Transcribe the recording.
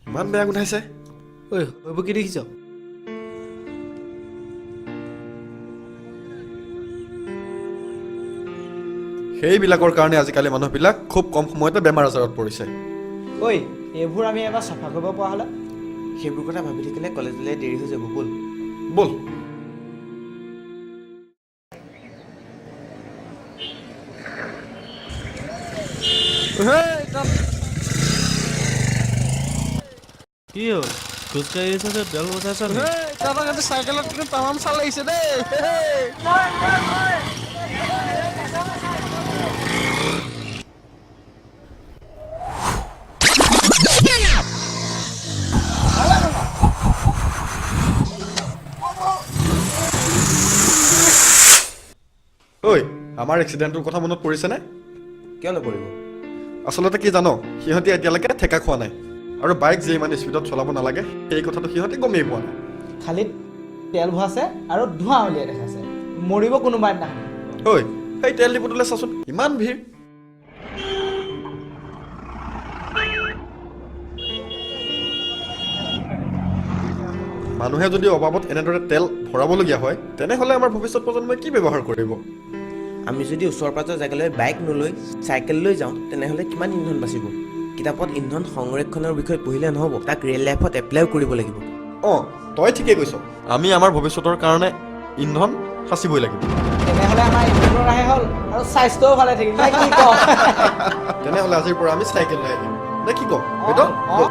ইমান বেয়া গোন্ধাইছে ঐ এইবোৰ কি দেখিছ সেইবিলাকৰ কাৰণে আজিকালি মানুহবিলাক খুব কম সময়তে বেমাৰ আজাৰত পৰিছে ঐ এইবোৰ আমি এবাৰ চাফা কৰিব পৰা হ'লে সেইবোৰ কথা ভাবি থাকিলে কলেজলৈ দেৰি হৈ যাব ব'ল ব'ল কি হ'ল খোজকাঢ়ি আহিছ যে বেল বজাইছ চাইকেলত কিন্তু তামাম চাল লাগিছে দেই ঐ আমাৰ এক্সিডেণ্টটোৰ কথা মনত পৰিছেনে কিয় নপৰিব আচলতে কি জানো সিহঁতি এতিয়ালৈকে ঠেকা খোৱা নাই আৰু বাইক যে ইমান স্পীডত চলাব নালাগে সেই কথাটো সিহঁতি গমেই পোৱা নাই খালি তেল ভৰাইছে আৰু ধোঁৱা উলিয়াই দেখাইছে মৰিব কোনোবা দিনাখন ঐ সেই তেল ডিপুটোলৈ চাচোন ইমান ভিৰ মানুহে যদি অভাৱত এনেদৰে তেল ভৰাবলগীয়া হয় তেনেহ'লে আমাৰ ভৱিষ্যত প্ৰজন্মই কি ব্যৱহাৰ কৰিব আমি যদি ওচৰ পাজৰ জেগালৈ বাইক নলৈ চাইকেল লৈ যাওঁ তেনেহ'লে কিমান ইন্ধন বাচিব কিতাপত ইন্ধন সংৰক্ষণৰ বিষয়ে পঢ়িলে নহ'ব তাক ৰিয়েল লাইফত এপ্লাইও কৰিব লাগিব অঁ তই ঠিকেই কৈছ আমি আমাৰ ভৱিষ্যতৰ কাৰণে ইন্ধন সাঁচিবই লাগিব তেনেহ'লে আমাৰ ইন্ধনৰ ৰাহে হ'ল আৰু স্বাস্থ্যও ভালে থাকিল নে কি কওঁ তেনেহ'লে আজিৰ পৰা আমি চাইকেল লৈ আহিম নে কি কওঁ অঁ